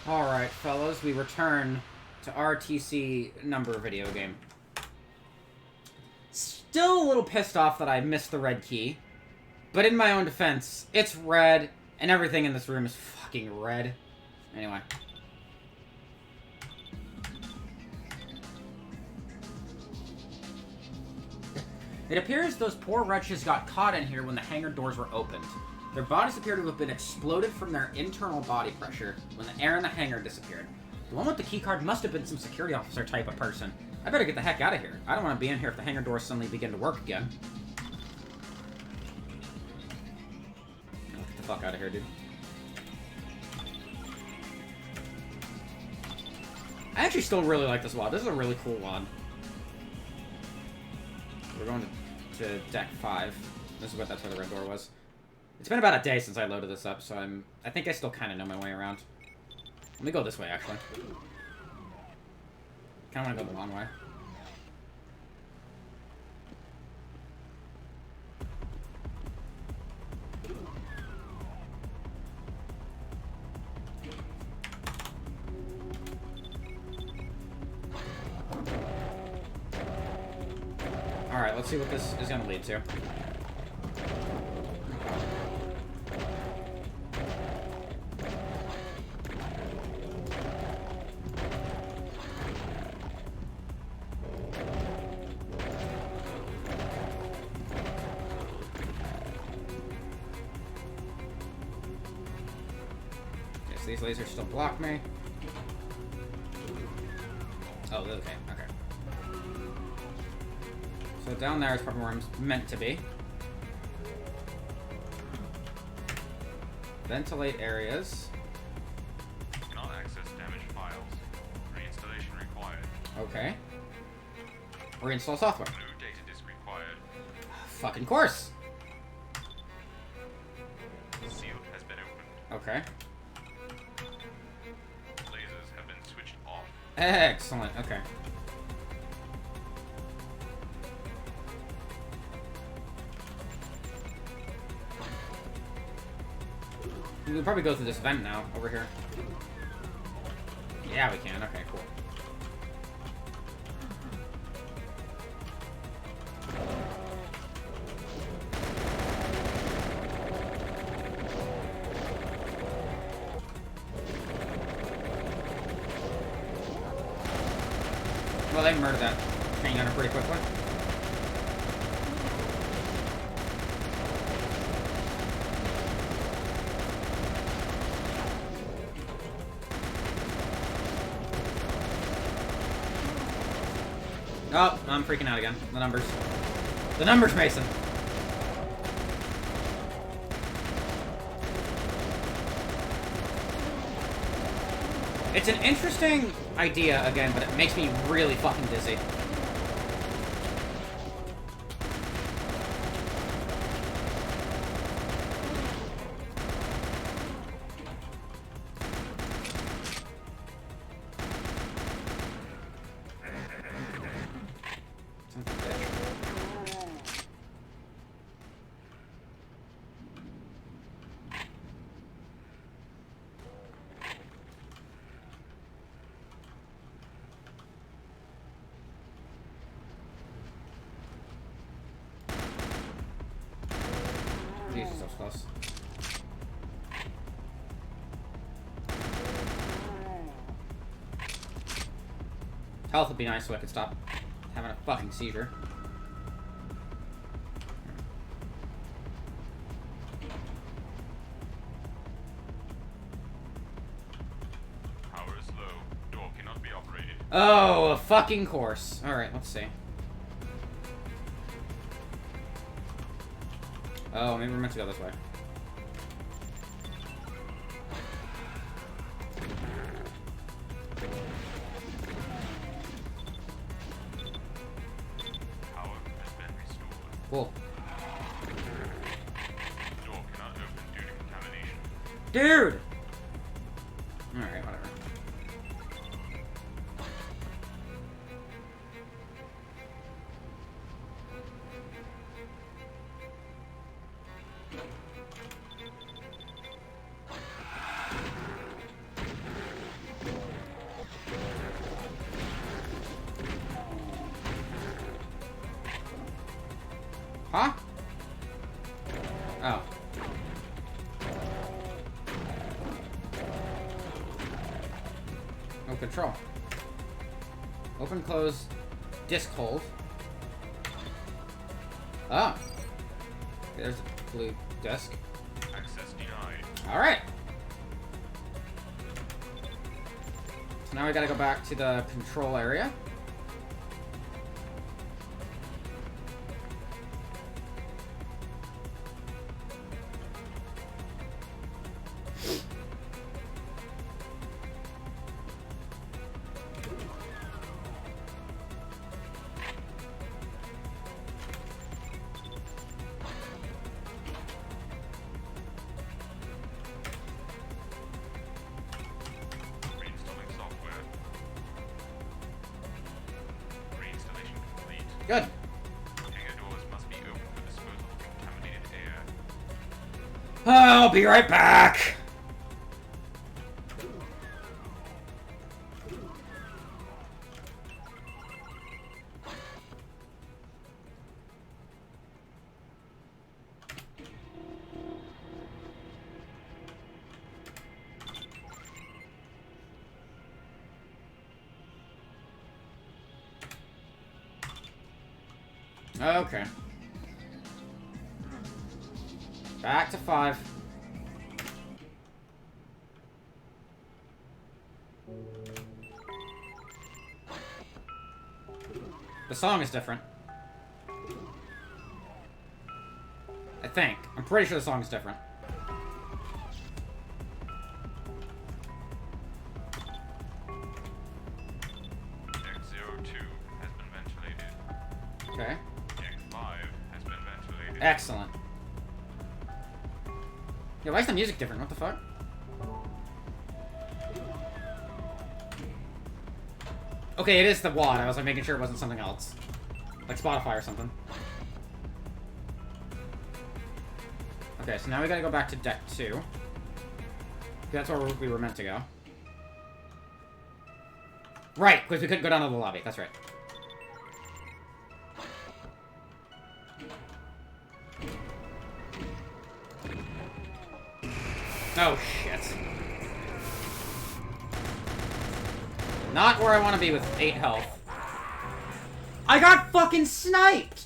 Alright, fellas, we return to RTC number video game. Still a little pissed off that I missed the red key. But in my own defense, it's red, and everything in this room is fucking red. Anyway. It appears those poor wretches got caught in here when the hangar doors were opened. Their bodies appear to have been exploded from their internal body pressure when the air in the hangar disappeared. The one with the keycard must have been some security officer type of person. I better get the heck out of here. I don't want to be in here if the hangar doors suddenly begin to work again. Get the fuck out of here, dude. I actually still really like this WAD. This is a really cool WAD. We're going to deck 5. That's where the red door was. It's been about a day since I loaded this up, so I think I still kind of know my way around. Let me go this way, actually. Kind of want to go the long way. Alright, let's see what this is going to lead to. Okay, so these lasers still block me. Oh, okay, okay. So down there is probably where I'm meant to be. Ventilate areas. Cannot access damaged files. Reinstallation required. Okay. Reinstall software. New data disk required. Fucking course. Seal has been opened. Okay. Lasers have been switched off. Excellent. Okay. We can probably go through this vent now, over here. Yeah, we can. Okay, cool. Well, they murdered that train gunner pretty quickly. Oh, I'm freaking out again. The numbers. The numbers, Mason. It's an interesting idea, again, but it makes me really fucking dizzy. Jesus, that was close. Health would be nice so I could stop having a fucking seizure. Power is low. Door cannot be operated. Oh, a fucking course. Alright, let's see. Oh, maybe we're meant to go this way. Power has been restored. Cool. Door cannot open due to contamination. Dude! Alright, whatever. No control. Open, close, disc hold. Oh. There's a blue disc. Access denied. Alright. So now we gotta go back to the control area. Reinstalling software. Reinstallation complete. Good. Hangar doors must be opened for disposal of contaminated air. I'll be right back. Okay. Back to 5. The song is different. I think. I'm pretty sure the song is different. Deck 02 has been ventilated. Okay. Deck 5 has been ventilated. Excellent. Yeah, why is the music different? What the fuck? Okay, it is the WAD. I was like making sure it wasn't something else. Like Spotify or something. Okay, so now we gotta go back to deck 2. That's where we were meant to go. Right, because we couldn't go down to the lobby. That's right. Oh, shit. Not where I want to be with 8 health. I got fucking sniped!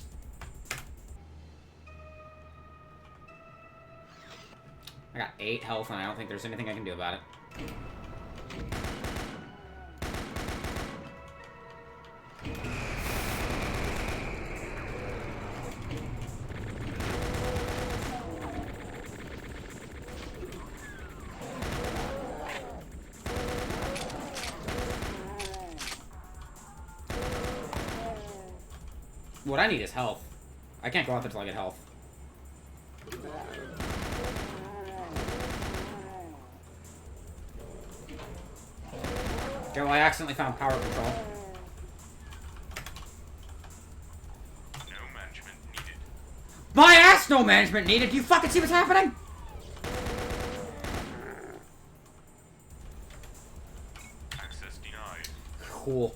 I got 8 health and I don't think there's anything I can do about it. What I need is health. I can't go out there till I get health. Joe, I accidentally found power control. No management needed. My ass, no management needed! Do you fucking see what's happening? Access denied. Cool.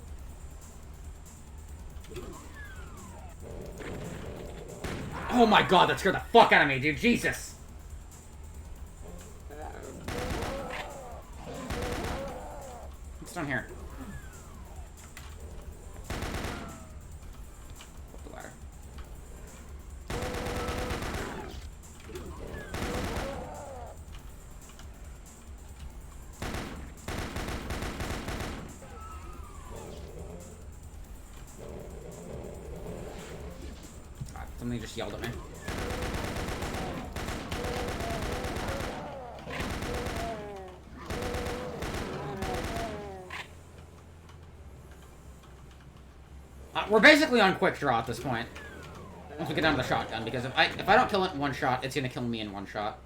Oh my god, that scared the fuck out of me, dude. Jesus. What's down here? Up the ladder. God, somebody just yelled at me. We're basically on quick draw at this point. Once we get down to the shotgun, because if I don't kill it in one shot, it's gonna kill me in one shot.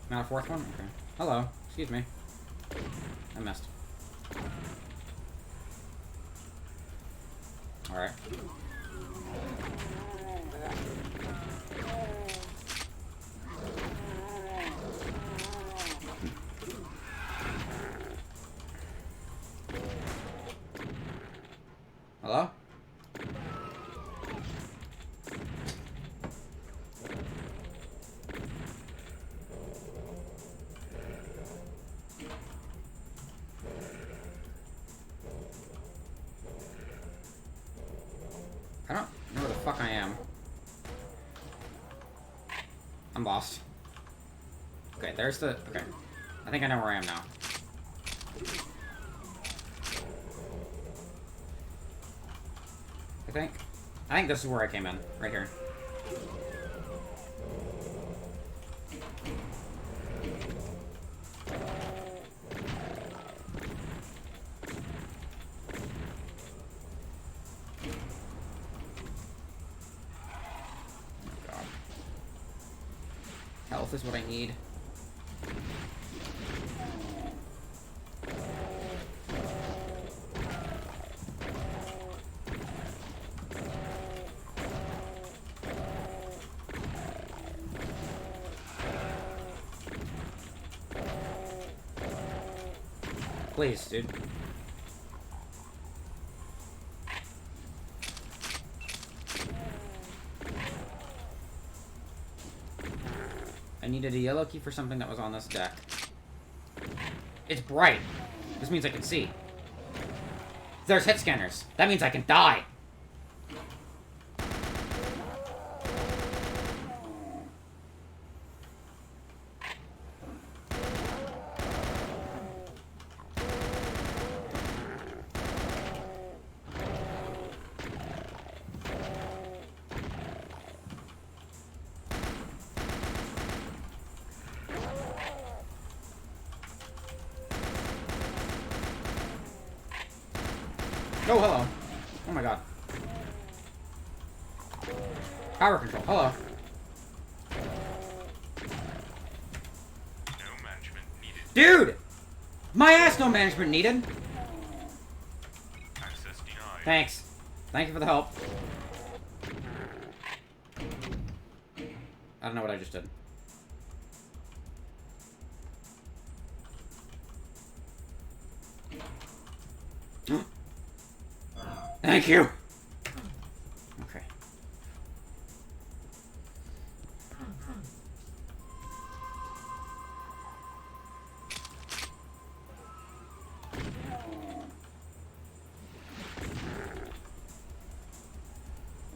Not a fourth one? Okay. Hello. Excuse me. I missed. Alright. fuck I am. I'm lost. Okay, there's the... Okay. I think I know where I am now. I think this is where I came in. Right here. Health is what I need. Please, dude. I needed a yellow key for something that was on this deck. It's bright. This means I can see. There's hit scanners. That means I can die. Oh, hello. Oh my god. Power control. Hello. No management needed. Dude! My ass, no management needed. Access denied. Thanks. Thank you for the help. I don't know what I just did. Thank you. Okay.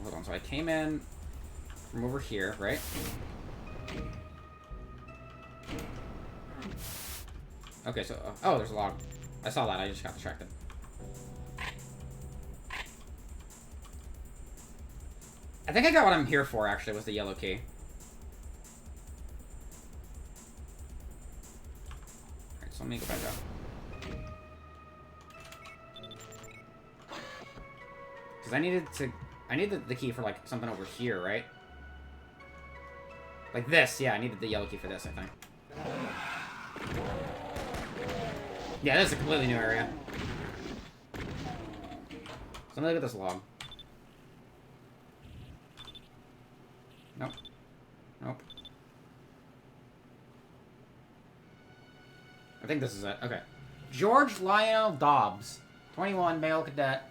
Hold on. So I came in from over here, right? Okay. So oh, there's a log. I saw that. I just got distracted. I think I got what I'm here for, actually, was the yellow key. Alright, so let me go back up. Because I needed the key for, like, something over here, right? Like this, yeah, I needed the yellow key for this, I think. Yeah, this is a completely new area. So let me look at this log. Nope. Nope. I think this is it. Okay. George Lionel Dobbs. 21, male cadet.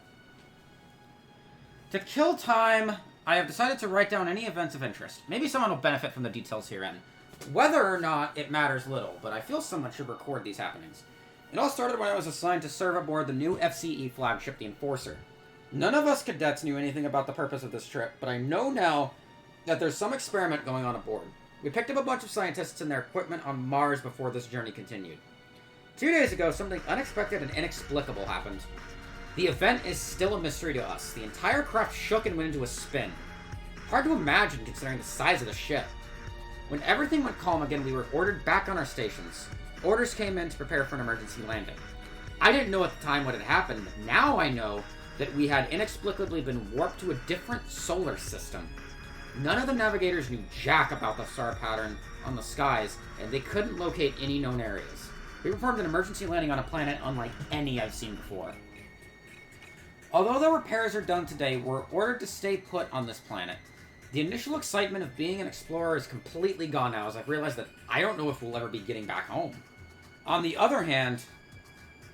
To kill time, I have decided to write down any events of interest. Maybe someone will benefit from the details herein. Whether or not, it matters little, but I feel someone should record these happenings. It all started when I was assigned to serve aboard the new FCE flagship, the Enforcer. None of us cadets knew anything about the purpose of this trip, but I know now that there's some experiment going on aboard. We picked up a bunch of scientists and their equipment on Mars before this journey continued. 2 days ago, something unexpected and inexplicable happened. The event is still a mystery to us. The entire craft shook and went into a spin. Hard to imagine considering the size of the ship. When everything went calm again, we were ordered back on our stations. Orders came in to prepare for an emergency landing. I didn't know at the time what had happened, but now I know that we had inexplicably been warped to a different solar system. None of the navigators knew jack about the star pattern on the skies, and they couldn't locate any known areas. We performed an emergency landing on a planet unlike any I've seen before. Although the repairs are done today, we're ordered to stay put on this planet. The initial excitement of being an explorer is completely gone now, as I've realized that I don't know if we'll ever be getting back home. On the other hand,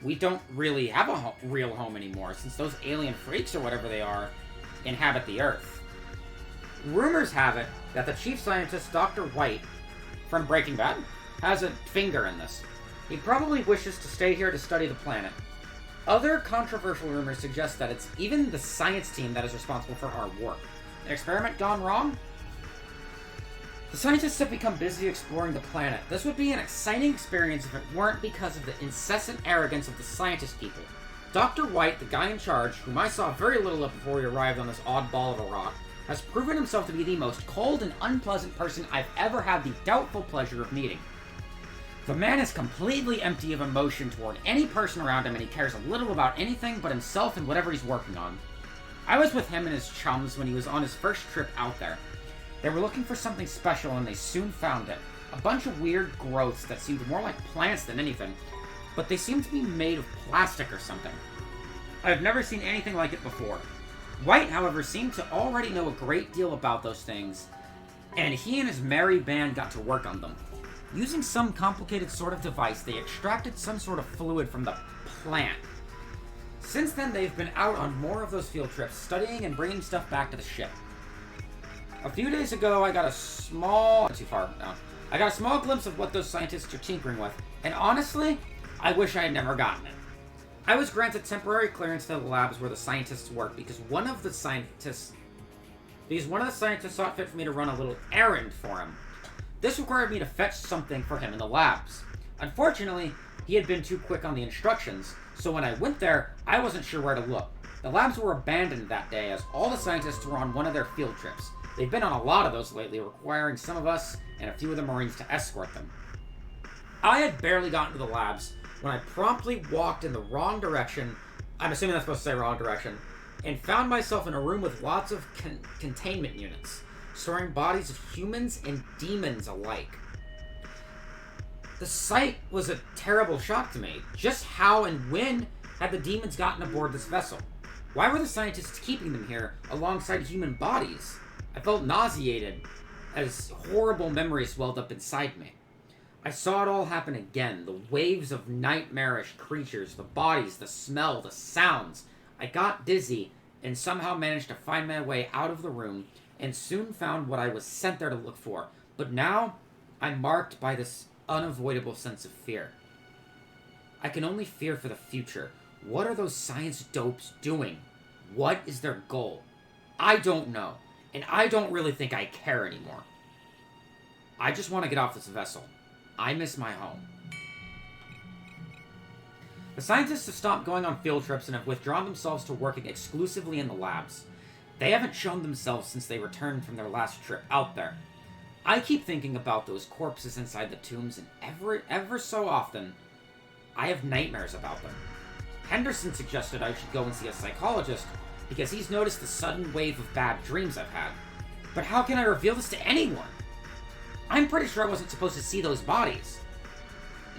we don't really have a real home anymore, since those alien freaks, or whatever they are, inhabit the Earth. Rumors have it that the chief scientist, Dr. White, from Breaking Bad, has a finger in this. He probably wishes to stay here to study the planet. Other controversial rumors suggest that it's even the science team that is responsible for our warp. An experiment gone wrong? The scientists have become busy exploring the planet. This would be an exciting experience if it weren't because of the incessant arrogance of the scientist people. Dr. White, the guy in charge, whom I saw very little of before he arrived on this oddball of a rock, has proven himself to be the most cold and unpleasant person I've ever had the doubtful pleasure of meeting. The man is completely empty of emotion toward any person around him, and he cares a little about anything but himself and whatever he's working on. I was with him and his chums when he was on his first trip out there. They were looking for something special, and they soon found it. A bunch of weird growths that seemed more like plants than anything, but they seemed to be made of plastic or something. I've never seen anything like it before. White, however, seemed to already know a great deal about those things, and he and his merry band got to work on them. Using some complicated sort of device, they extracted some sort of fluid from the plant. Since then, they've been out on more of those field trips, studying and bringing stuff back to the ship. A few days ago, I got a small... Too far now. I got a small glimpse of what those scientists are tinkering with, and honestly, I wish I had never gotten it. I was granted temporary clearance to the labs where the scientists work because one of the scientists saw it fit for me to run a little errand for him. This required me to fetch something for him in the labs. Unfortunately, he had been too quick on the instructions, so when I went there, I wasn't sure where to look. The labs were abandoned that day as all the scientists were on one of their field trips. They've been on a lot of those lately, requiring some of us and a few of the Marines to escort them. I had barely gotten to the labs when I promptly walked in the wrong direction, I'm assuming that's supposed to say wrong direction, and found myself in a room with lots of containment units, storing bodies of humans and demons alike. The sight was a terrible shock to me. Just how and when had the demons gotten aboard this vessel? Why were the scientists keeping them here alongside human bodies? I felt nauseated as horrible memories welled up inside me. I saw it all happen again. The waves of nightmarish creatures, the bodies, the smell, the sounds. I got dizzy and somehow managed to find my way out of the room and soon found what I was sent there to look for. But now, I'm marked by this unavoidable sense of fear. I can only fear for the future. What are those science dopes doing? What is their goal? I don't know. And I don't really think I care anymore. I just want to get off this vessel. I miss my home. The scientists have stopped going on field trips and have withdrawn themselves to working exclusively in the labs. They haven't shown themselves since they returned from their last trip out there. I keep thinking about those corpses inside the tombs, and ever so often, I have nightmares about them. Henderson suggested I should go and see a psychologist because he's noticed the sudden wave of bad dreams I've had. But how can I reveal this to anyone? I'm pretty sure I wasn't supposed to see those bodies.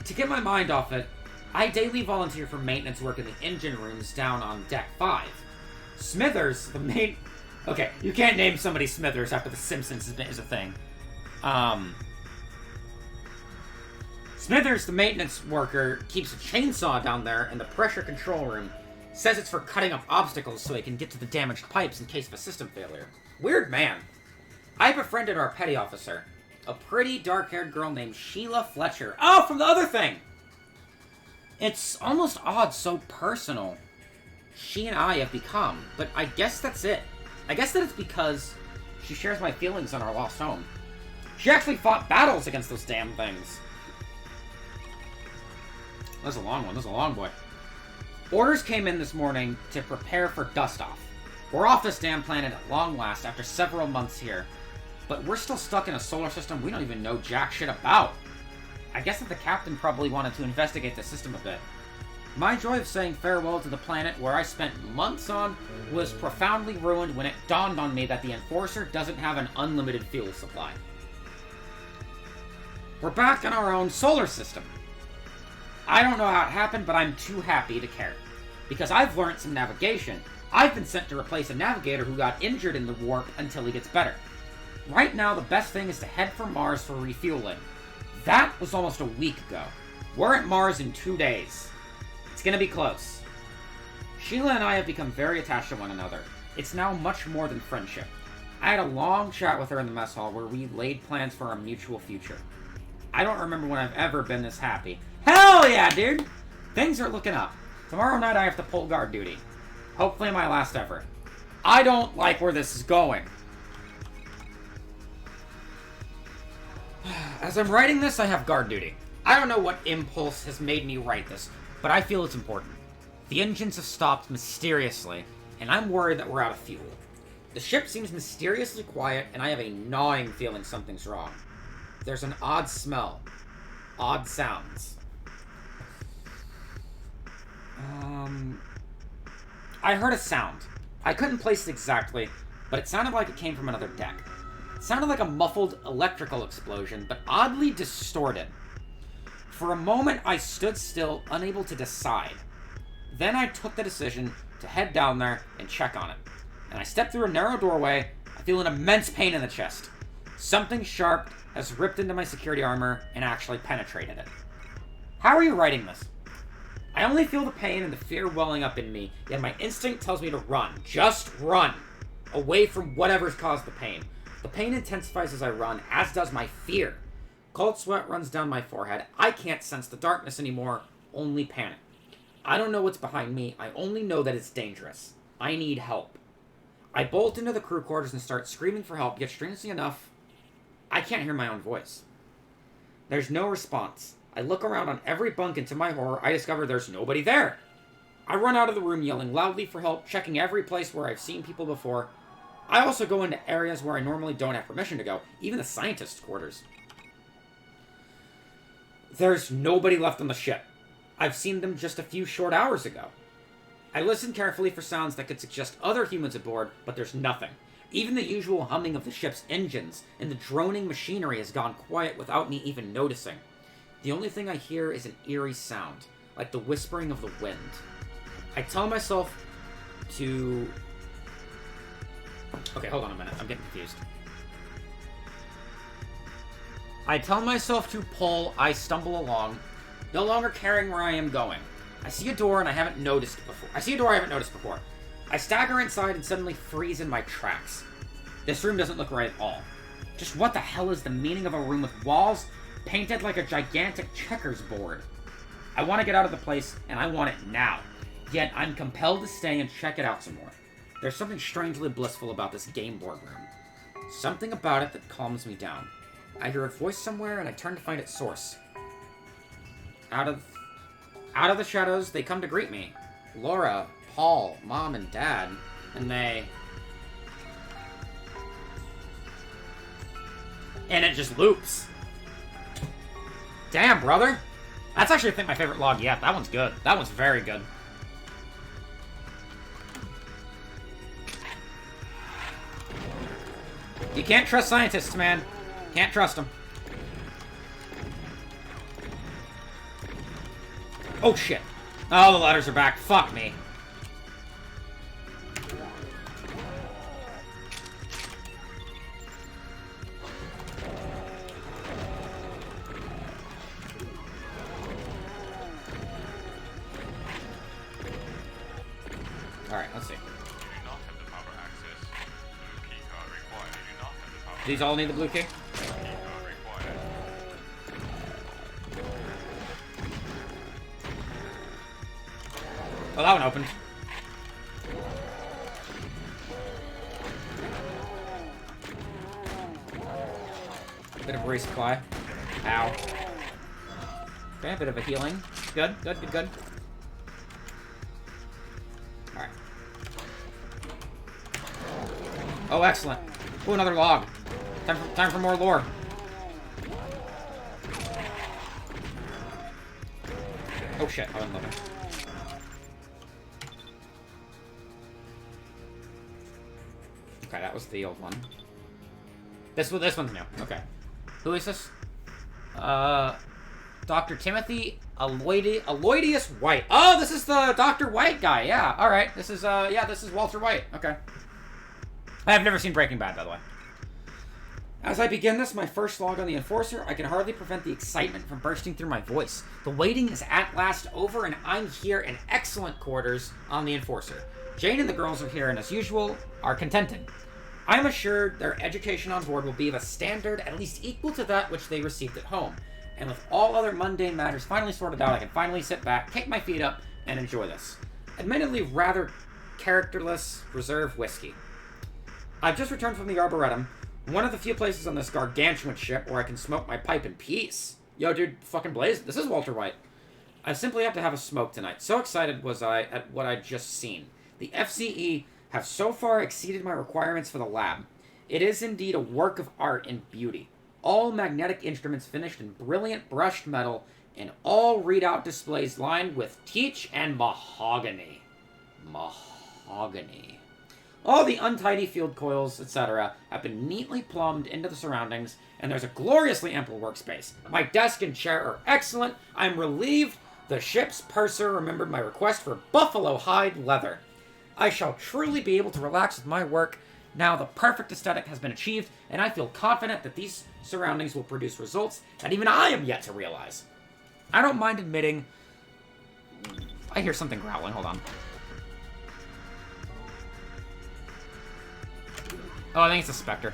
To get my mind off it, I daily volunteer for maintenance work in the engine rooms down on Deck 5. Smithers, the main... Okay, you can't name somebody Smithers after The Simpsons is a thing. Smithers, the maintenance worker, keeps a chainsaw down there in the pressure control room. Says it's for cutting off obstacles so he can get to the damaged pipes in case of a system failure. Weird man. I befriended our petty officer, a pretty dark-haired girl named Sheila Fletcher. Oh, from the other thing! It's almost odd, so personal she and I have become, but I guess that's it. I guess that it's because she shares my feelings on our lost home. She actually fought battles against those damn things. That's a long one. That's a long boy. Orders came in this morning to prepare for dust-off. We're off this damn planet at long last after several months here, but we're still stuck in a solar system we don't even know jack shit about. I guess that the captain probably wanted to investigate the system a bit. My joy of saying farewell to the planet where I spent months on was profoundly ruined when it dawned on me that the Enforcer doesn't have an unlimited fuel supply. We're back in our own solar system. I don't know how it happened, but I'm too happy to care. Because I've learned some navigation. I've been sent to replace a navigator who got injured in the warp until he gets better. Right now, the best thing is to head for Mars for refueling. That was almost a week ago. We're at Mars in 2 days. It's gonna be close. Sheila and I have become very attached to one another. It's now much more than friendship. I had a long chat with her in the mess hall where we laid plans for our mutual future. I don't remember when I've ever been this happy. Hell yeah, dude! Things are looking up. Tomorrow night I have to pull guard duty. Hopefully my last ever. I don't like where this is going. As I'm writing this, I have guard duty. I don't know what impulse has made me write this, but I feel it's important. The engines have stopped mysteriously, and I'm worried that we're out of fuel. The ship seems mysteriously quiet, and I have a gnawing feeling something's wrong. There's an odd smell. Odd sounds. I heard a sound. I couldn't place it exactly, but it sounded like it came from another deck. It sounded like a muffled electrical explosion, but oddly distorted. For a moment, I stood still, unable to decide. Then I took the decision to head down there and check on it. And I stepped through a narrow doorway. I feel an immense pain in the chest. Something sharp has ripped into my security armor and actually penetrated it. How are you writing this? I only feel the pain and the fear welling up in me, yet my instinct tells me to run. Just run! Away from whatever's caused the pain. The pain intensifies as I run, as does my fear. Cold sweat runs down my forehead. I can't sense the darkness anymore, only panic. I don't know what's behind me, I only know that it's dangerous. I need help. I bolt into the crew quarters and start screaming for help, yet strangely enough, I can't hear my own voice. There's no response. I look around on every bunk, and to my horror, I discover there's nobody there. I run out of the room yelling loudly for help, checking every place where I've seen people before. I also go into areas where I normally don't have permission to go, even the scientists' quarters. There's nobody left on the ship. I've seen them just a few short hours ago. I listen carefully for sounds that could suggest other humans aboard, but there's nothing. Even the usual humming of the ship's engines and the droning machinery has gone quiet without me even noticing. The only thing I hear is an eerie sound, like the whispering of the wind. I tell myself to... Okay, hold on a minute. I'm getting confused. I tell myself to pull. I stumble along, no longer caring where I am going. I see a door I haven't noticed before. I stagger inside and suddenly freeze in my tracks. This room doesn't look right at all. Just what the hell is the meaning of a room with walls painted like a gigantic checkers board? I want to get out of the place, and I want it now. Yet I'm compelled to stay and check it out some more. There's something strangely blissful about this game board room. Something about it that calms me down. I hear a voice somewhere, and I turn to find its source. Out of the shadows, they come to greet me. Laura, Paul, Mom, and Dad. And they... And it just loops. Damn, brother. That's actually, I think, my favorite log yet. That one's good. That one's very good. You can't trust scientists, man. Can't trust them. Oh, shit. Oh, the letters are back. Fuck me. Alright, let's see. These all need the blue key? Oh, that one opened. Bit of resupply. Ow. Okay, a bit of a healing. Good, good, good, good. Alright. Oh, excellent. Oh, another log. Time for more lore. Oh shit, I wasn't looking. Okay, that was the old one. This one's new. Okay. Who is this? Dr. Timothy Aloysius White. Oh, this is the Dr. White guy. Yeah, alright. This is, this is Walter White. Okay. I have never seen Breaking Bad, by the way. As I begin this, my first log on the Enforcer, I can hardly prevent the excitement from bursting through my voice. The waiting is at last over, and I'm here in excellent quarters on the Enforcer. Jane and the girls are here, and as usual, are contented. I am assured their education on board will be of a standard at least equal to that which they received at home. And with all other mundane matters finally sorted out, I can finally sit back, kick my feet up, and enjoy this. Admittedly, rather characterless, reserved whiskey. I've just returned from the Arboretum, One of the few places on this gargantuan ship where I can smoke my pipe in peace. Yo, dude, fucking blaze. This is Walter White. I simply have to have a smoke tonight. So excited was I at what I'd just seen. The FCE have so far exceeded my requirements for the lab. It is indeed a work of art and beauty. All magnetic instruments finished in brilliant brushed metal, and all readout displays lined with teak and mahogany. Mahogany. All the untidy field coils, etc., have been neatly plumbed into the surroundings, and there's a gloriously ample workspace. My desk and chair are excellent. I'm relieved the ship's purser remembered my request for buffalo hide leather. I shall truly be able to relax with my work. Now the perfect aesthetic has been achieved, and I feel confident that these surroundings will produce results that even I am yet to realize. I don't mind admitting... I hear something growling. Hold on. Oh, I think it's a specter.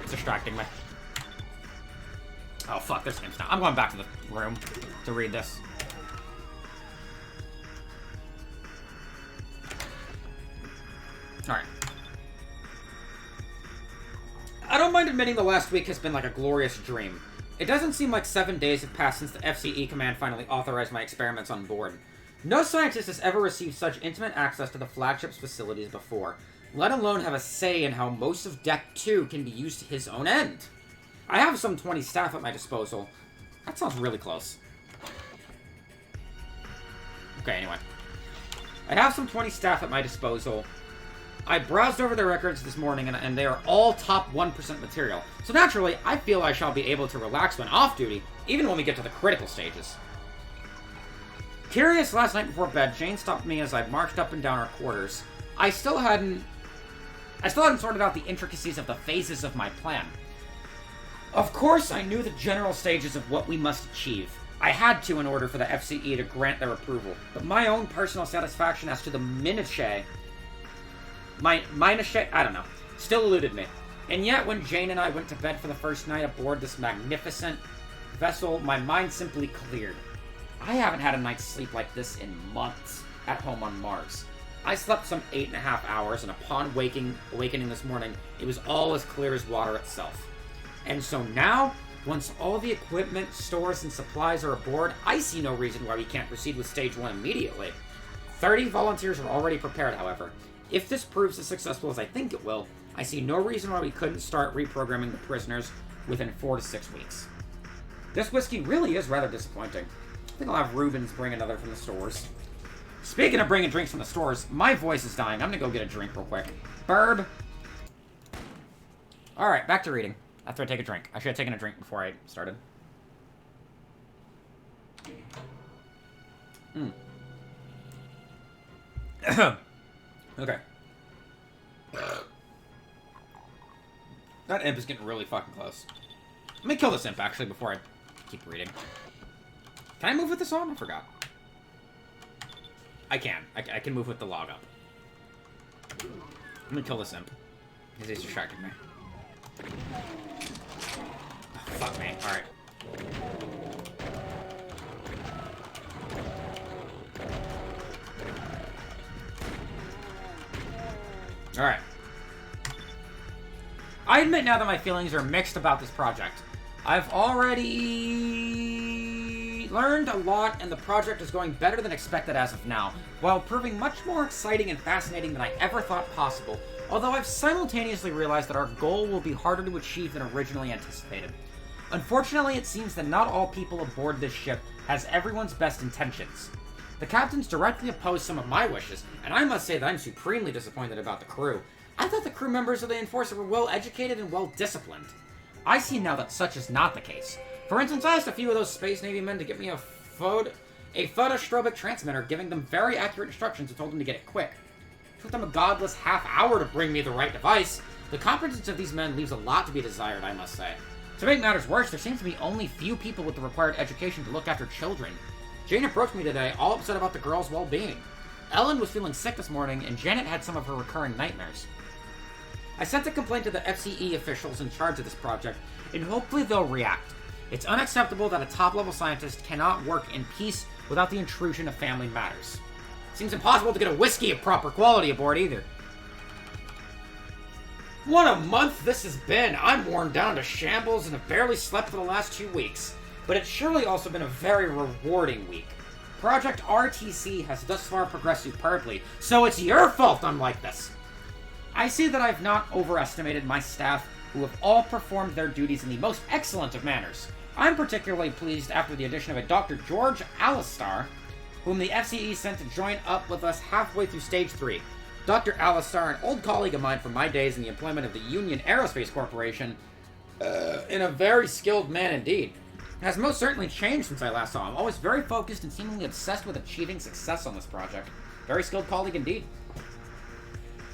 It's distracting me. Oh, fuck, there's imps now. I'm going back to the room to read this. Alright. I don't mind admitting the last week has been like a glorious dream. It doesn't seem like 7 days have passed since the FCE command finally authorized my experiments on board. No scientist has ever received such intimate access to the flagship's facilities before, let alone have a say in how most of Deck 2 can be used to his own end. I have some 20 staff at my disposal. That sounds really close. Okay, anyway. I have some 20 staff at my disposal. I browsed over their records this morning, and they are all top 1% material. So naturally, I feel I shall be able to relax when off-duty, even when we get to the critical stages. Curious, last night before bed, Jane stopped me as I marched up and down our quarters. I still hadn't sorted out the intricacies of the phases of my plan. Of course, I knew the general stages of what we must achieve. I had to in order for the FCE to grant their approval, but my own personal satisfaction as to the minutiae, I don't know, still eluded me. And yet, when Jane and I went to bed for the first night aboard this magnificent vessel, my mind simply cleared. I haven't had a night's sleep like this in months at home on Mars. I slept some 8.5 hours, and upon awakening this morning, it was all as clear as water itself. And so now, once all the equipment, stores, and supplies are aboard, I see no reason why we can't proceed with Stage 1 immediately. 30 volunteers are already prepared, however. If this proves as successful as I think it will, I see no reason why we couldn't start reprogramming the prisoners within 4 to 6 weeks. This whiskey really is rather disappointing. I think I'll have Rubens bring another from the stores. Speaking of bringing drinks from the stores, my voice is dying. I'm gonna go get a drink real quick. Burb. Alright, back to reading. After I take a drink. I should have taken a drink before I started. Okay. That imp is getting really fucking close. Let me kill this imp, actually, before I keep reading. Can I move with this on? I forgot. I can. I can move with the log up. Let me kill this imp. Because he's distracting me. Oh, fuck me. Alright. Alright. I admit now that my feelings are mixed about this project. I've already learned a lot, and the project is going better than expected as of now, while proving much more exciting and fascinating than I ever thought possible, although I've simultaneously realized that our goal will be harder to achieve than originally anticipated. Unfortunately, it seems that not all people aboard this ship has everyone's best intentions. The captains directly opposed some of my wishes, and I must say that I'm supremely disappointed about the crew. I thought the crew members of the Enforcer were well-educated and well-disciplined. I see now that such is not the case. For instance, I asked a few of those Space Navy men to get me a photostrobic transmitter, giving them very accurate instructions and told them to get it quick. It took them a godless half hour to bring me the right device. The competence of these men leaves a lot to be desired, I must say. To make matters worse, there seems to be only few people with the required education to look after children. Jane approached me today, all upset about the girls' well-being. Ellen was feeling sick this morning, and Janet had some of her recurring nightmares. I sent a complaint to the FCE officials in charge of this project, and hopefully they'll react. It's unacceptable that a top-level scientist cannot work in peace without the intrusion of family matters. Seems impossible to get a whiskey of proper quality aboard either. What a month this has been. I'm worn down to shambles and have barely slept for the last 2 weeks. But it's surely also been a very rewarding week. Project RTC has thus far progressed superbly, so it's your fault I'm like this. I see that I've not overestimated my staff, who have all performed their duties in the most excellent of manners. I'm particularly pleased after the addition of a Dr. George Alistar, whom the FCE sent to join up with us halfway through Stage 3. Dr. Alistar, an old colleague of mine from my days in the employment of the Union Aerospace Corporation, and a very skilled man indeed, has most certainly changed since I last saw him. Always very focused and seemingly obsessed with achieving success on this project. Very skilled colleague indeed.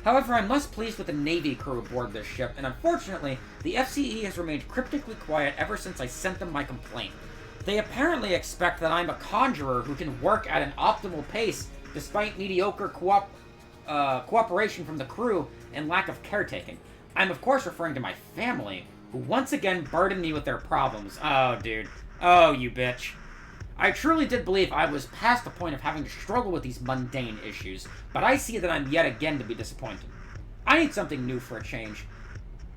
However, I'm less pleased with the Navy crew aboard this ship, and unfortunately, the FCE has remained cryptically quiet ever since I sent them my complaint. They apparently expect that I'm a conjurer who can work at an optimal pace despite mediocre cooperation from the crew and lack of caretaking. I'm of course referring to my family, who once again burden me with their problems. Oh, dude. Oh, you bitch. I truly did believe I was past the point of having to struggle with these mundane issues, but I see that I'm yet again to be disappointed. I need something new for a change.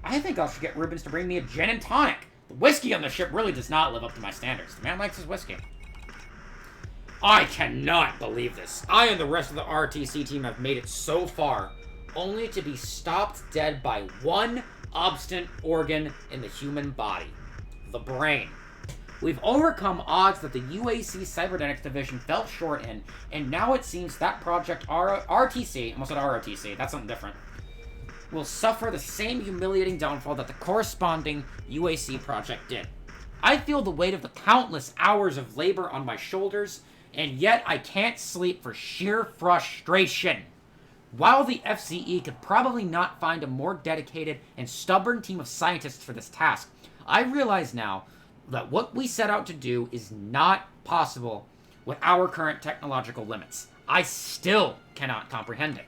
I think I should get Rubens to bring me a gin and tonic. The whiskey on the ship really does not live up to my standards. The man likes his whiskey. I cannot believe this. I and the rest of the RTC team have made it so far, only to be stopped dead by one obstinate organ in the human body. The brain. We've overcome odds that the UAC Cybernetics Division fell short in, and now it seems that Project RTC, almost said ROTC, that's something different, will suffer the same humiliating downfall that the corresponding UAC project did. I feel the weight of the countless hours of labor on my shoulders, and yet I can't sleep for sheer frustration. While the FCE could probably not find a more dedicated and stubborn team of scientists for this task, I realize now that what we set out to do is not possible with our current technological limits. I still cannot comprehend it.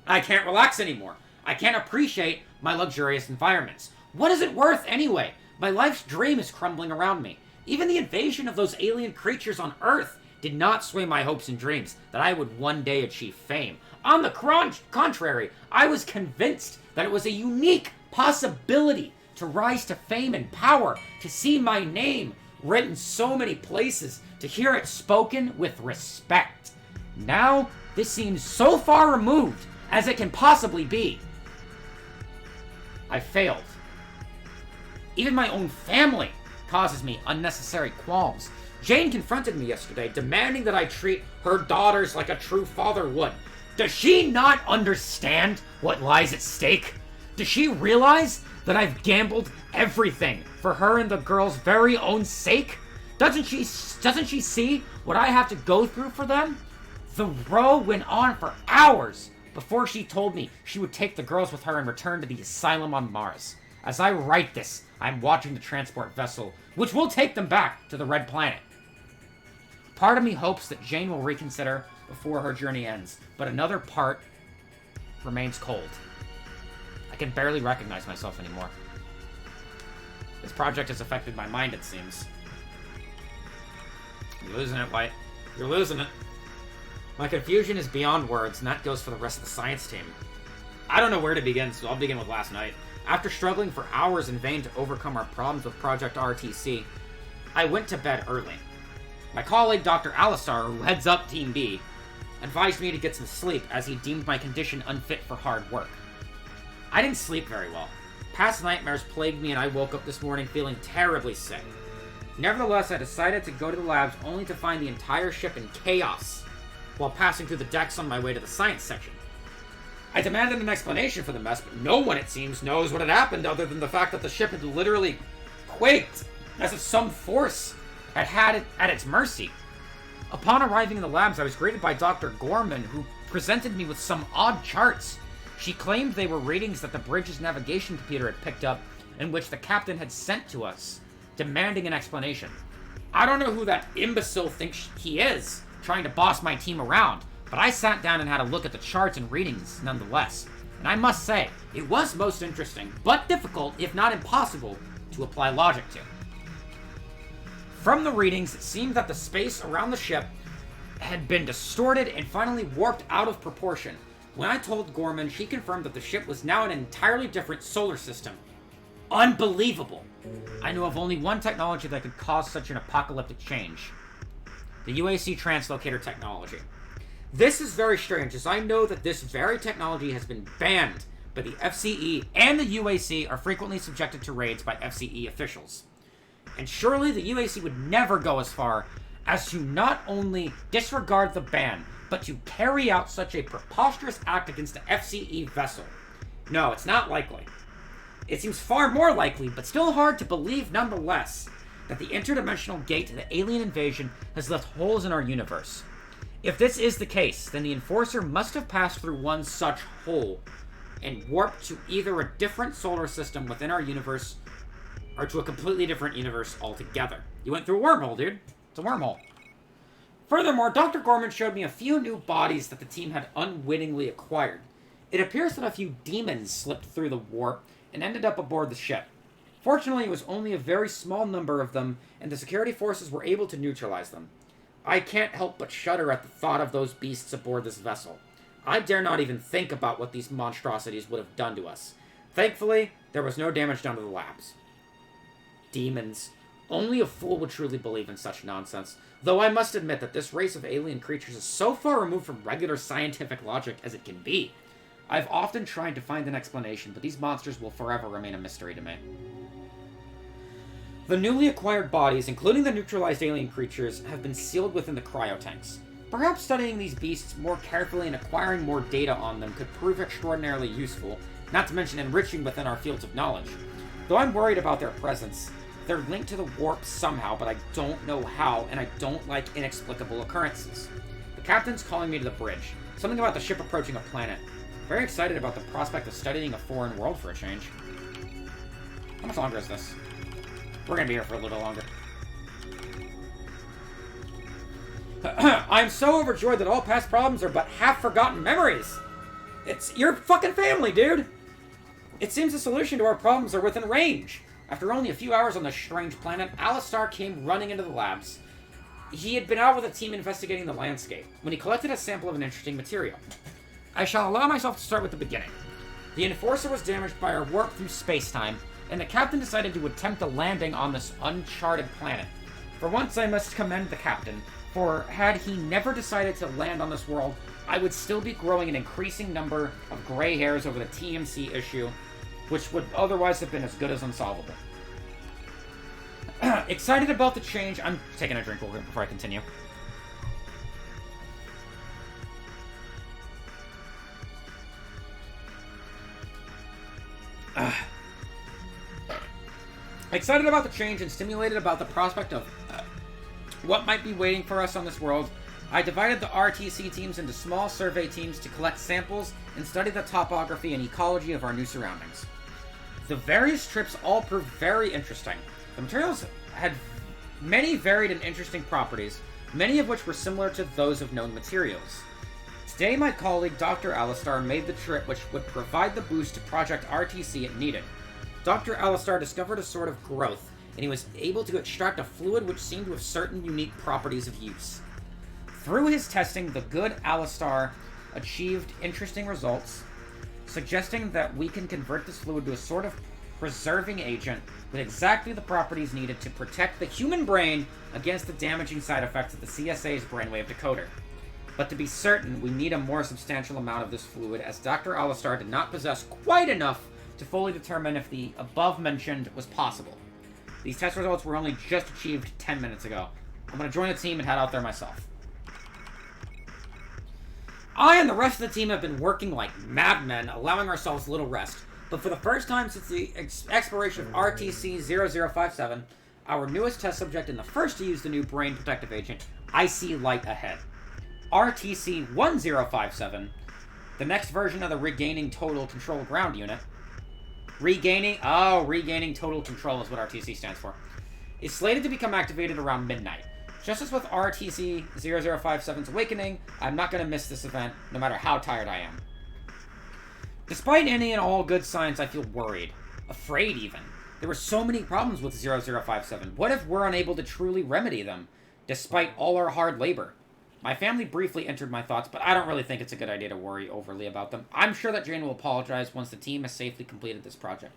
I can't relax anymore. I can't appreciate my luxurious environments. What is it worth anyway? My life's dream is crumbling around me. Even the invasion of those alien creatures on Earth did not sway my hopes and dreams that I would one day achieve fame. On the contrary, I was convinced that it was a unique possibility to rise to fame and power, to see my name written so many places, to hear it spoken with respect. Now, this seems so far removed as it can possibly be. I failed. Even my own family causes me unnecessary qualms. Jane confronted me yesterday, demanding that I treat her daughters like a true father would. Does she not understand what lies at stake? Does she realize that I've gambled everything for her and the girls' very own sake? Doesn't she see what I have to go through for them? The row went on for hours before she told me she would take the girls with her and return to the asylum on Mars. As I write this, I'm watching the transport vessel, which will take them back to the Red Planet. Part of me hopes that Jane will reconsider before her journey ends, but another part remains cold. I can barely recognize myself anymore. This project has affected my mind, it seems. You're losing it, White. You're losing it. My confusion is beyond words, and that goes for the rest of the science team. I don't know where to begin, so I'll begin with last night. After struggling for hours in vain to overcome our problems with Project RTC, I went to bed early. My colleague, Dr. Alistar, who heads up Team B, advised me to get some sleep as he deemed my condition unfit for hard work. I didn't sleep very well. Past nightmares plagued me and I woke up this morning feeling terribly sick. Nevertheless, I decided to go to the labs only to find the entire ship in chaos while passing through the decks on my way to the science section. I demanded an explanation for the mess, but no one, it seems, knows what had happened other than the fact that the ship had literally quaked as if some force had it at its mercy. Upon arriving in the labs, I was greeted by Dr. Gorman, who presented me with some odd charts. She claimed they were readings that the bridge's navigation computer had picked up, in which the captain had sent to us, demanding an explanation. I don't know who that imbecile thinks he is, trying to boss my team around, but I sat down and had a look at the charts and readings nonetheless. And I must say, it was most interesting, but difficult, if not impossible, to apply logic to. From the readings, it seemed that the space around the ship had been distorted and finally warped out of proportion. When I told Gorman, she confirmed that the ship was now in an entirely different solar system. Unbelievable! I knew of only one technology that could cause such an apocalyptic change. The UAC translocator technology. This is very strange, as I know that this very technology has been banned, but the FCE and the UAC are frequently subjected to raids by FCE officials. And surely the UAC would never go as far as to not only disregard the ban, but to carry out such a preposterous act against the FCE vessel. No, it's not likely. It seems far more likely, but still hard to believe nonetheless, that the interdimensional gate to the alien invasion has left holes in our universe. If this is the case, then the Enforcer must have passed through one such hole and warped to either a different solar system within our universe or to a completely different universe altogether. You went through a wormhole, dude. It's a wormhole. Furthermore, Dr. Gorman showed me a few new bodies that the team had unwittingly acquired. It appears that a few demons slipped through the warp and ended up aboard the ship. Fortunately, it was only a very small number of them, and the security forces were able to neutralize them. I can't help but shudder at the thought of those beasts aboard this vessel. I dare not even think about what these monstrosities would have done to us. Thankfully, there was no damage done to the labs. Demons. Only a fool would truly believe in such nonsense, though I must admit that this race of alien creatures is so far removed from regular scientific logic as it can be. I've often tried to find an explanation, but these monsters will forever remain a mystery to me. The newly acquired bodies, including the neutralized alien creatures, have been sealed within the cryotanks. Perhaps studying these beasts more carefully and acquiring more data on them could prove extraordinarily useful, not to mention enriching within our fields of knowledge. Though I'm worried about their presence, they're linked to the warp somehow, but I don't know how, and I don't like inexplicable occurrences. The captain's calling me to the bridge. Something about the ship approaching a planet. Very excited about the prospect of studying a foreign world for a change. How much longer is this? We're gonna be here for a little longer. I'm so overjoyed that all past problems are but half-forgotten memories. It's your fucking family, dude. It seems the solution to our problems are within range. After only a few hours on this strange planet, Alistar came running into the labs. He had been out with a team investigating the landscape when he collected a sample of an interesting material. I shall allow myself to start with the beginning. The Enforcer was damaged by our warp through space-time, and the captain decided to attempt a landing on this uncharted planet. For once, I must commend the captain, for had he never decided to land on this world, I would still be growing an increasing number of gray hairs over the TMC issue, which would otherwise have been as good as unsolvable. Excited about the change. I'm taking a drink before I continue. Excited about the change and stimulated about the prospect of what might be waiting for us on this world, I divided the RTC teams into small survey teams to collect samples and study the topography and ecology of our new surroundings. The various trips all proved very interesting. The materials had many varied and interesting properties, many of which were similar to those of known materials. Today, my colleague Dr. Alistar made the trip which would provide the boost to Project RTC it needed. Dr. Alistar discovered a sort of growth, and he was able to extract a fluid which seemed to have certain unique properties of use. Through his testing, the good Alistar achieved interesting results, suggesting that we can convert this fluid to a sort of preserving agent with exactly the properties needed to protect the human brain against the damaging side effects of the CSA's brainwave decoder. But to be certain, we need a more substantial amount of this fluid, as Dr. Alistar did not possess quite enough to fully determine if the above-mentioned was possible. These test results were only just achieved 10 minutes ago. I'm going to join the team and head out there myself. I and the rest of the team have been working like madmen, allowing ourselves little rest. But for the first time since the exploration of RTC-3057, our newest test subject and the first to use the new brain protective agent, I see light ahead. RTC-1057, the next version of the Regaining Total Control ground unit. Regaining Total Control is what RTC stands for. Is slated to become activated around midnight. Just as with RTC-0057's Awakening, I'm not going to miss this event, no matter how tired I am. Despite any and all good signs, I feel worried. Afraid, even. There were so many problems with 0057. What if we're unable to truly remedy them, despite all our hard labor? My family briefly entered my thoughts, but I don't really think it's a good idea to worry overly about them. I'm sure that Jane will apologize once the team has safely completed this project.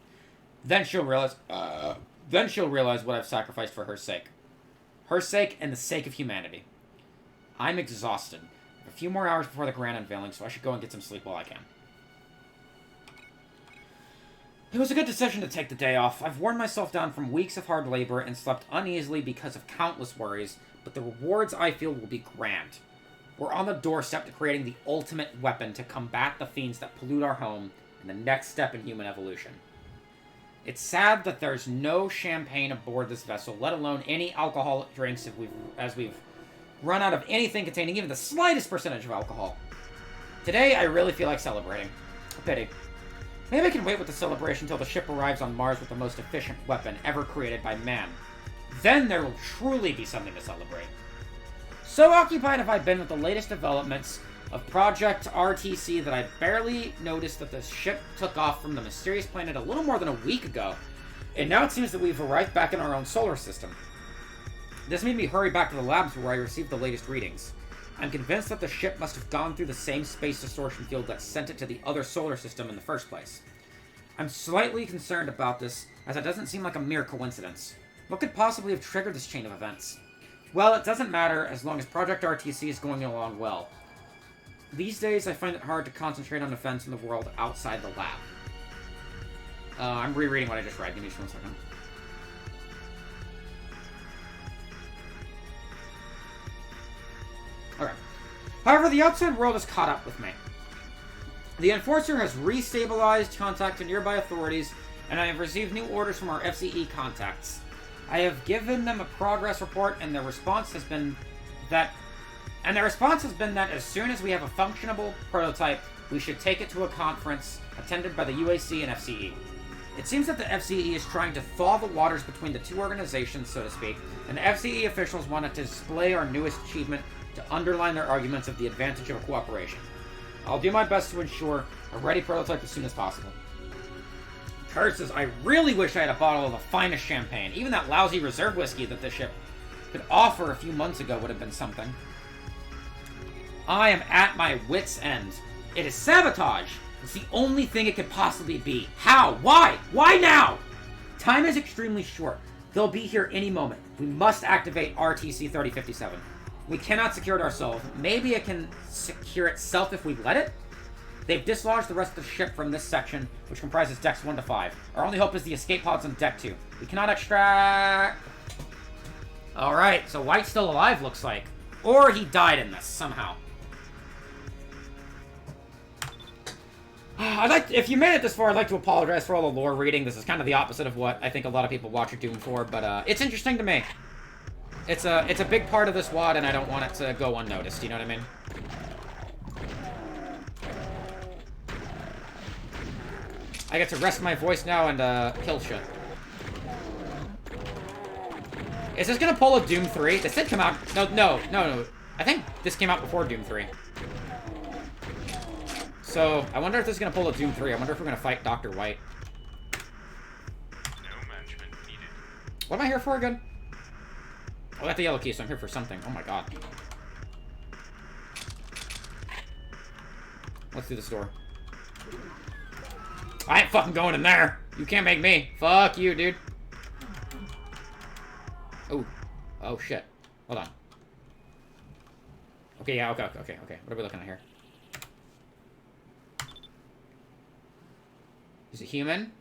Then she'll realize what I've sacrificed for her sake. Her sake and the sake of humanity. I'm exhausted. I have a few more hours before the grand unveiling, so I should go and get some sleep while I can. It was a good decision to take the day off. I've worn myself down from weeks of hard labor and slept uneasily because of countless worries, but the rewards I feel will be grand. We're on the doorstep to creating the ultimate weapon to combat the fiends that pollute our home and the next step in human evolution. It's sad that there's no champagne aboard this vessel, let alone any alcoholic drinks as we've run out of anything containing even the slightest percentage of alcohol. Today, I really feel like celebrating. A pity. Maybe I can wait with the celebration until the ship arrives on Mars with the most efficient weapon ever created by man. Then there will truly be something to celebrate. So occupied have I been with the latest developments of Project RTC that I barely noticed that the ship took off from the mysterious planet a little more than a week ago, and now it seems that we've arrived back in our own solar system. This made me hurry back to the labs where I received the latest readings. I'm convinced that the ship must have gone through the same space distortion field that sent it to the other solar system in the first place. I'm slightly concerned about this, as it doesn't seem like a mere coincidence. What could possibly have triggered this chain of events? Well, it doesn't matter as long as Project RTC is going along well. These days, I find it hard to concentrate on events in the world outside the lab. I'm rereading what I just read. Give me just 1 second. Okay. However, the outside world has caught up with me. The Enforcer has restabilized contact to nearby authorities, and I have received new orders from our FCE contacts. I have given them a progress report, and their response has been that as soon as we have a functionable prototype, we should take it to a conference attended by the UAC and FCE. It seems that the FCE is trying to thaw the waters between the two organizations, so to speak, and the FCE officials wanted to display our newest achievement to underline their arguments of the advantage of cooperation. I'll do my best to ensure a ready prototype as soon as possible. Curses, I really wish I had a bottle of the finest champagne. Even that lousy reserve whiskey that the ship could offer a few months ago would have been something. I am at my wit's end. It is sabotage. It's the only thing it could possibly be. How? Why? Why now? Time is extremely short. They'll be here any moment. We must activate RTC-3057. We cannot secure it ourselves. Maybe it can secure itself if we let it? They've dislodged the rest of the ship from this section, which comprises decks 1 to 5. Our only hope is the escape pods on deck 2. We cannot extract... Alright, so White's still alive, looks like. Or he died in this, somehow. If you made it this far, I'd like to apologize for all the lore reading. This is kind of the opposite of what I think a lot of people watch Doom for, but it's interesting to me. It's a big part of this WOD, and I don't want it to go unnoticed, you know what I mean? I get to rest my voice now and kill shit. Is this gonna pull a Doom 3? This did come out... No. I think this came out before Doom 3. So, I wonder if this is gonna pull a Doom 3. I wonder if we're gonna fight Dr. White. No management needed. What am I here for again? Oh, I got the yellow key, so I'm here for something. Oh my god. Let's do this door. I ain't fucking going in there. You can't make me. Fuck you, dude. Oh. Oh, shit. Hold on. Okay, yeah, okay. What are we looking at here? Is it human?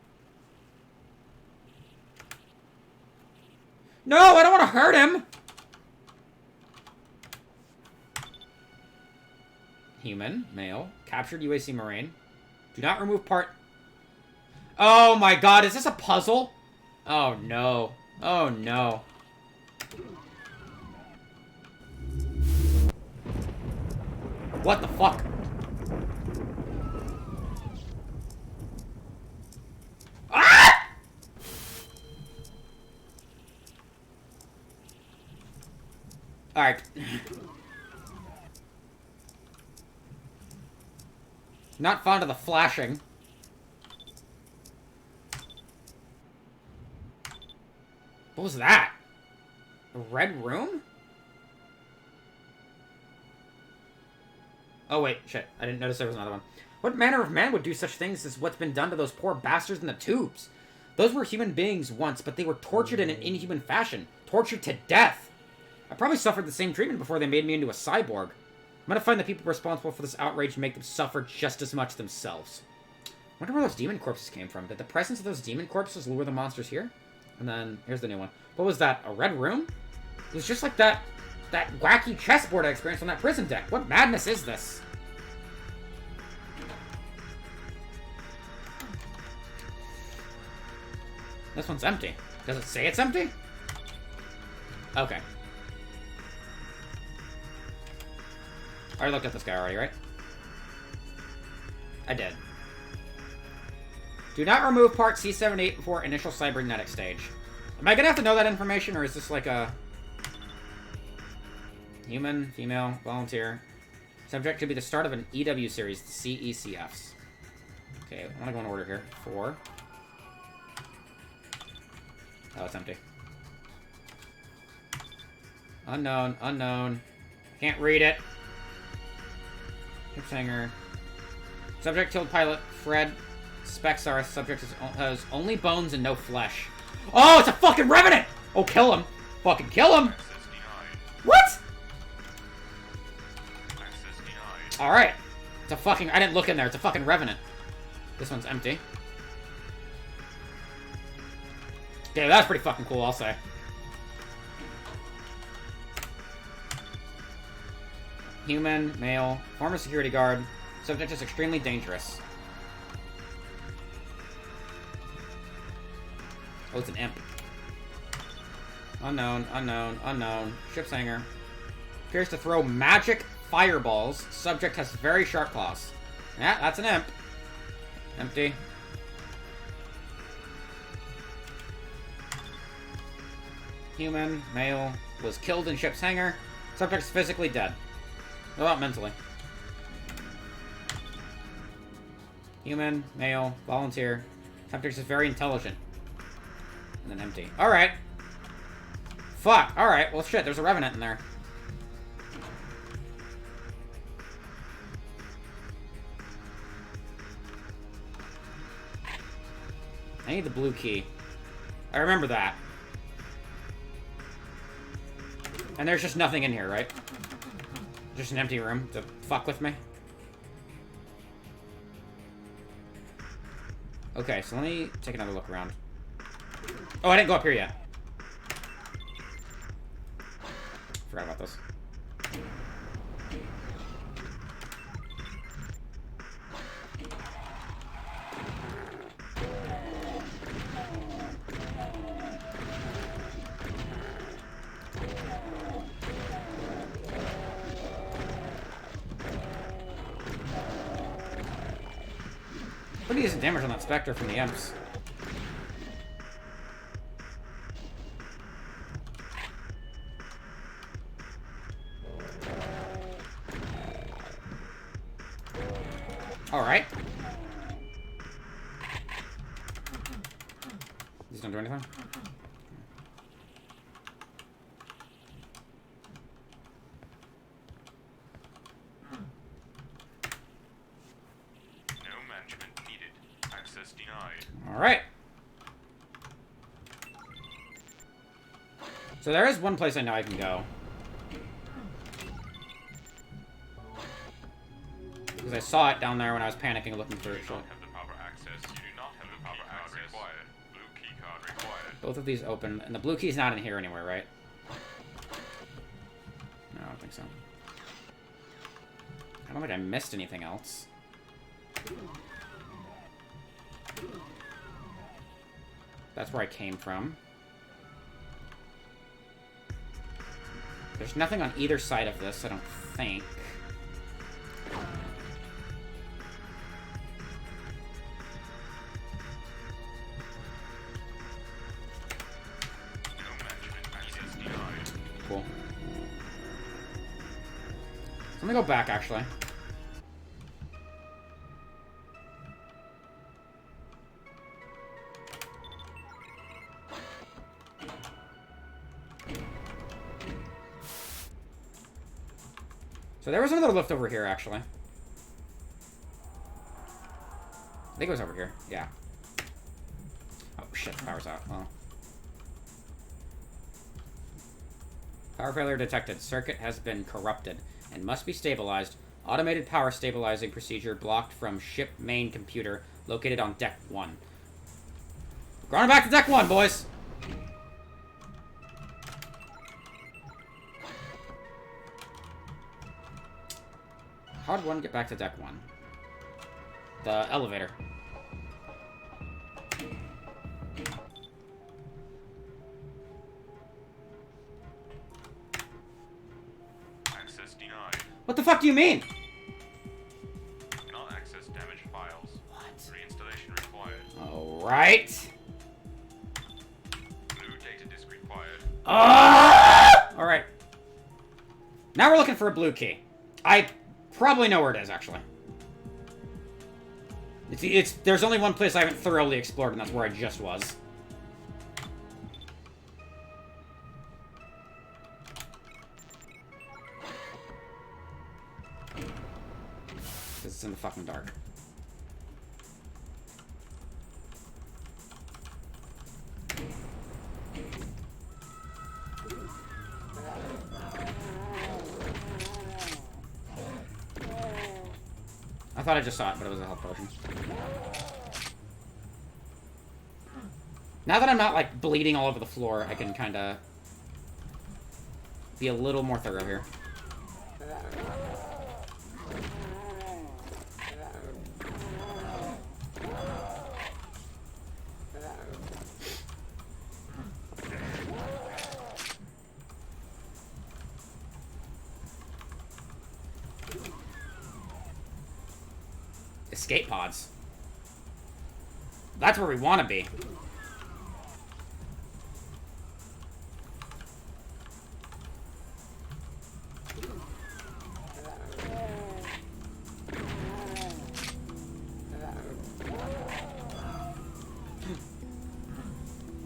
No, I don't want to hurt him! Human, male, captured UAC Marine. Do not remove part... Oh my god, is this a puzzle? Oh no. Oh no. What the fuck? Ah! Alright. Not fond of the flashing. What was that? A red room? Oh, wait. Shit. I didn't notice there was another one. What manner of man would do such things as what's been done to those poor bastards in the tubes? Those were human beings once, but they were tortured in an inhuman fashion. Tortured to death. I probably suffered the same treatment before they made me into a cyborg. I'm gonna find the people responsible for this outrage and make them suffer just as much themselves. I wonder where those demon corpses came from. Did the presence of those demon corpses lure the monsters here? And then, here's the new one. What was that? A red room? It was just like that wacky chessboard I experienced on that prison deck. What madness is this? This one's empty. Does it say it's empty? Okay. I already looked at this guy already, right? I did. Do not remove part C78 before initial cybernetic stage. Am I gonna have to know that information, or is this like a... Human, female, volunteer. Subject could be the start of an EW series, the CECFs. Okay, I'm gonna go in order here. 4. Oh, it's empty. Unknown, unknown. Can't read it. Hanger. Subject killed pilot Fred Spexar. Subject has only bones and no flesh. Oh, it's a fucking revenant! Oh, kill him. Fucking kill him! What? Alright. It's a fucking... I didn't look in there. It's a fucking revenant. This one's empty. Okay, that's pretty fucking cool, I'll say. Human, male, former security guard. Subject is extremely dangerous. Oh, it's an imp. Unknown, unknown, unknown. Ship's hanger. Appears to throw magic fireballs. Subject has very sharp claws. Yeah, that's an imp. Empty. Human, male, was killed in ship's hangar. Subject's physically dead. What about mentally? Human, male, volunteer. Subject is very intelligent. And then empty. Alright. Fuck. Alright. Well, shit. There's a revenant in there. I need the blue key. I remember that. And there's just nothing in here, right? Just an empty room to fuck with me. Okay, so let me take another look around. Oh, I didn't go up here yet. Forgot about this. Pretty decent damage on that Spectre from the imps. Alright. These don't do anything? Alright. So there is one place I know I can go. Because I saw it down there when I was panicking looking for it. So. Both of these open, and the blue key's not in here anywhere, right? No, I don't think so. I don't think I missed anything else. That's where I came from. There's nothing on either side of this, I don't think. Cool. Let me go back, actually. So there was another lift over here, actually. I think it was over here. Yeah. Oh, shit. The power's out. Oh. Power failure detected. Circuit has been corrupted and must be stabilized. Automated power stabilizing procedure blocked from ship main computer located on deck 1. We're going back to deck 1, boys! How did one get back to deck 1? The elevator. Access denied. What the fuck do you mean? Cannot access damaged files. What? Reinstallation required. Alright. Blue data disk required. Alright. Now we're looking for a blue key. I probably know where it is, actually. There's only one place I haven't thoroughly explored, and that's where I just was. Because it's in the fucking dark. I thought I just saw it, but it was a health potion. Now that I'm not, like, bleeding all over the floor, I can kind of be a little more thorough here. Escape pods. That's where we want to be.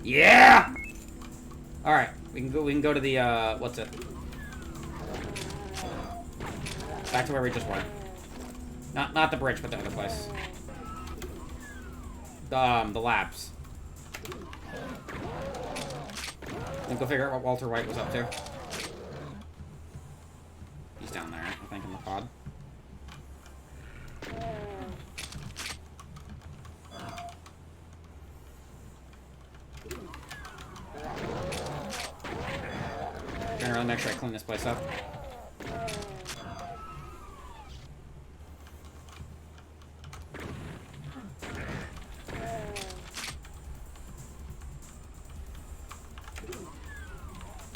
Yeah! Alright, we can go to the what's it? Back to where we just were. Not the bridge, but the other place. The labs. Then go figure out what Walter White was up to. He's down there, I think, in the pod. Gonna really make sure I clean this place up.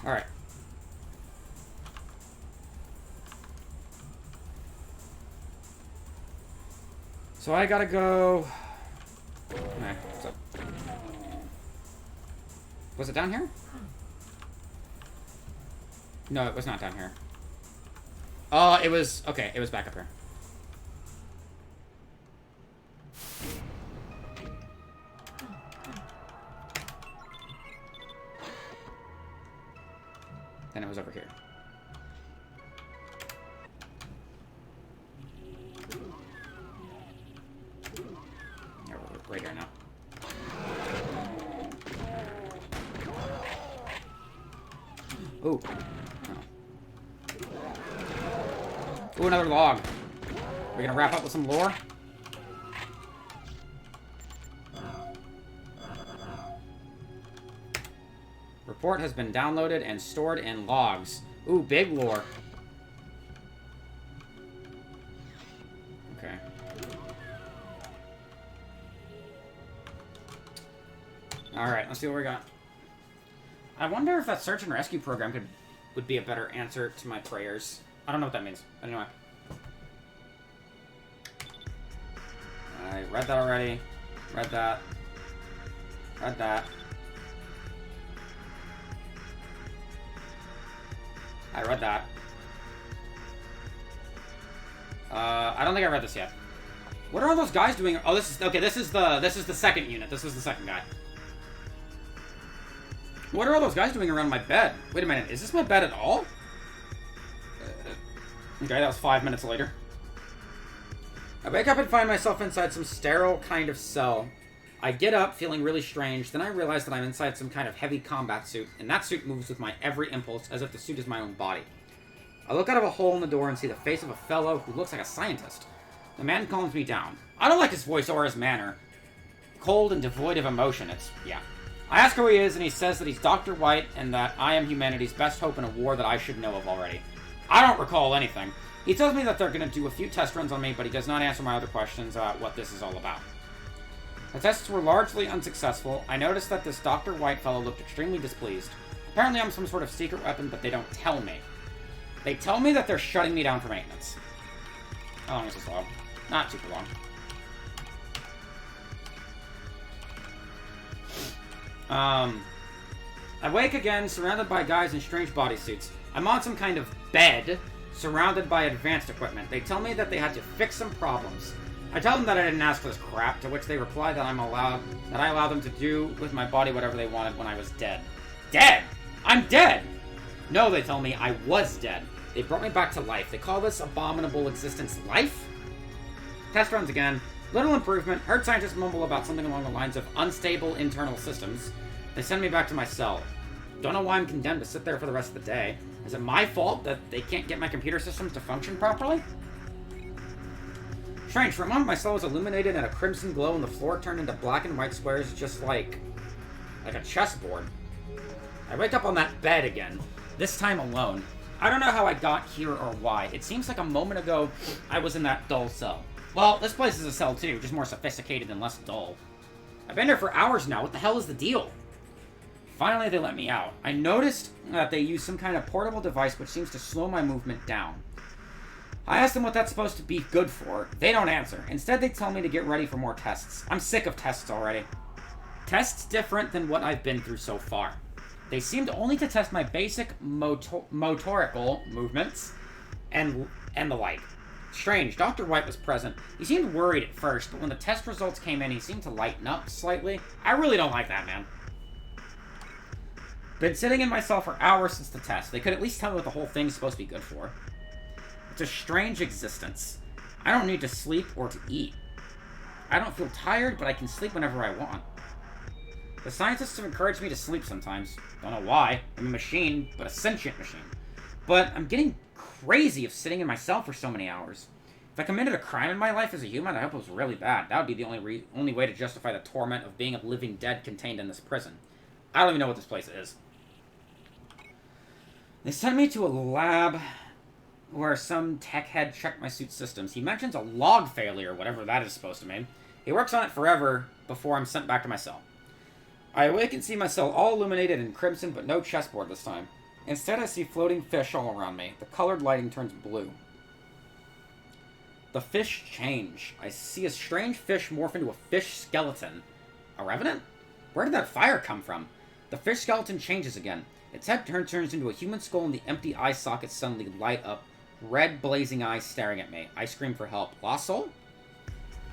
Alright. So I gotta go... Okay, what's up? Was it down here? No, it was not down here. Oh, it was... Okay, it was back up here. Then it was over here. Yeah, we're right here now. Ooh. Oh. Ooh, another log. We're gonna wrap up with some lore? Report has been downloaded and stored in logs. Ooh, big lore. Okay. Alright, let's see what we got. I wonder if that search and rescue program would be a better answer to my prayers. I don't know what that means. Anyway. I read that already. Read that. Read that. I read that. I don't think I read this yet. What are all those guys doing? Oh, this is okay. This is the second unit. This was the second guy. What are all those guys doing around my bed? Wait a minute. Is this my bed at all? Okay, that was 5 minutes later. I wake up and find myself inside some sterile kind of cell. I get up feeling really strange, then I realize that I'm inside some kind of heavy combat suit, and that suit moves with my every impulse as if the suit is my own body. I look out of a hole in the door and see the face of a fellow who looks like a scientist. The man calms me down. I don't like his voice or his manner. Cold and devoid of emotion, yeah. I ask who he is, and he says that he's Dr. White, and that I am humanity's best hope in a war that I should know of already. I don't recall anything. He tells me that they're going to do a few test runs on me, but he does not answer my other questions about what this is all about. The tests were largely unsuccessful. I noticed that this Dr. White fellow looked extremely displeased. Apparently I'm some sort of secret weapon, but they don't tell me. They tell me that they're shutting me down for maintenance. How long is this log? Not super long. I wake again, surrounded by guys in strange bodysuits. I'm on some kind of bed, surrounded by advanced equipment. They tell me that they had to fix some problems. I tell them that I didn't ask for this crap, to which they reply that I allow them to do with my body whatever they wanted when I was dead. Dead? I'm dead! No, they tell me, I was dead. They brought me back to life. They call this abominable existence life? Test runs again. Little improvement. Heard scientists mumble about something along the lines of unstable internal systems. They send me back to my cell. Don't know why I'm condemned to sit there for the rest of the day. Is it my fault that they can't get my computer systems to function properly? Strange, for a moment my cell was illuminated in a crimson glow and the floor turned into black and white squares just like a chessboard. I wake up on that bed again, this time alone. I don't know how I got here or why. It seems like a moment ago I was in that dull cell. Well, this place is a cell too, just more sophisticated and less dull. I've been here for hours now. What the hell is the deal? Finally, they let me out. I noticed that they use some kind of portable device which seems to slow my movement down. I asked them what that's supposed to be good for. They don't answer. Instead, they tell me to get ready for more tests. I'm sick of tests already. Tests different than what I've been through so far. They seemed only to test my basic motorical movements and the like. Strange, Dr. White was present. He seemed worried at first, but when the test results came in, he seemed to lighten up slightly. I really don't like that, man. Been sitting in my cell for hours since the test. They could at least tell me what the whole thing's supposed to be good for. It's a strange existence. I don't need to sleep or to eat. I don't feel tired, but I can sleep whenever I want. The scientists have encouraged me to sleep sometimes. Don't know why. I'm a machine, but a sentient machine. But I'm getting crazy of sitting in my cell for so many hours. If I committed a crime in my life as a human, I hope it was really bad. That would be the only way to justify the torment of being a living dead contained in this prison. I don't even know what this place is. They sent me to a lab where some tech head checked my suit systems. He mentions a log failure, whatever that is supposed to mean. He works on it forever before I'm sent back to my cell. I awake and see my cell all illuminated in crimson, but no chessboard this time. Instead, I see floating fish all around me. The colored lighting turns blue. The fish change. I see a strange fish morph into a fish skeleton. A revenant? Where did that fire come from? The fish skeleton changes again. Its head turns into a human skull and the empty eye sockets suddenly light up. Red, blazing eyes staring at me. I scream for help. Lost soul?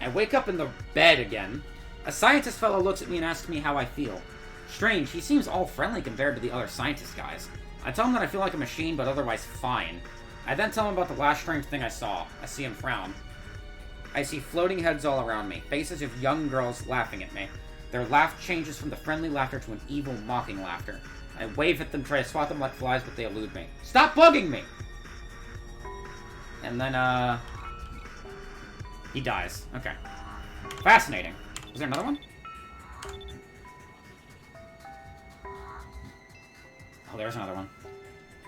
I wake up in the bed again. A scientist fellow looks at me and asks me how I feel. Strange, he seems all friendly compared to the other scientist guys. I tell him that I feel like a machine, but otherwise fine. I then tell him about the last strange thing I saw. I see him frown. I see floating heads all around me, faces of young girls laughing at me. Their laugh changes from the friendly laughter to an evil, mocking laughter. I wave at them, try to swat them like flies, but they elude me. Stop bugging me! And then, he dies. Okay. Fascinating. Is there another one? Oh, there's another one.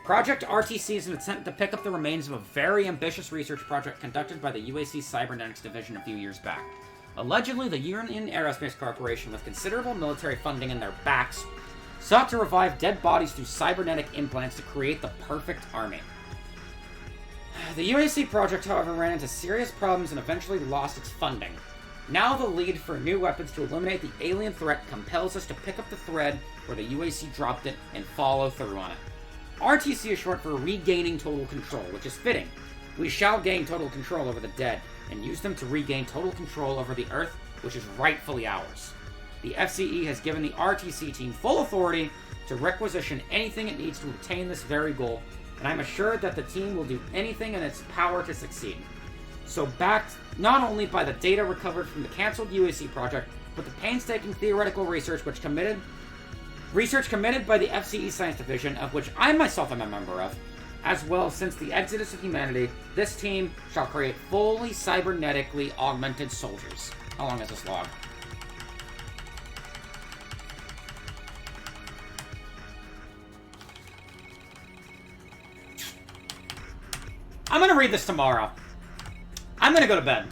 Project RTC is an attempt to pick up the remains of a very ambitious research project conducted by the UAC Cybernetics Division a few years back. Allegedly, the Union Aerospace Corporation, with considerable military funding in their backs, sought to revive dead bodies through cybernetic implants to create the perfect army. The UAC project, however, ran into serious problems and eventually lost its funding. Now the lead for new weapons to eliminate the alien threat compels us to pick up the thread where the UAC dropped it and follow through on it. RTC is short for regaining total control, which is fitting. We shall gain total control over the dead, and use them to regain total control over the Earth, which is rightfully ours. The FCE has given the RTC team full authority to requisition anything it needs to obtain this very goal, and I'm assured that the team will do anything in its power to succeed. So backed not only by the data recovered from the cancelled UAC project, but the painstaking theoretical research committed by the FCE Science Division, of which I myself am a member of, as well since the exodus of humanity, this team shall create fully cybernetically augmented soldiers. How long is this log? I'm gonna read this tomorrow. I'm gonna go to bed.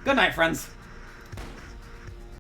Good night, friends.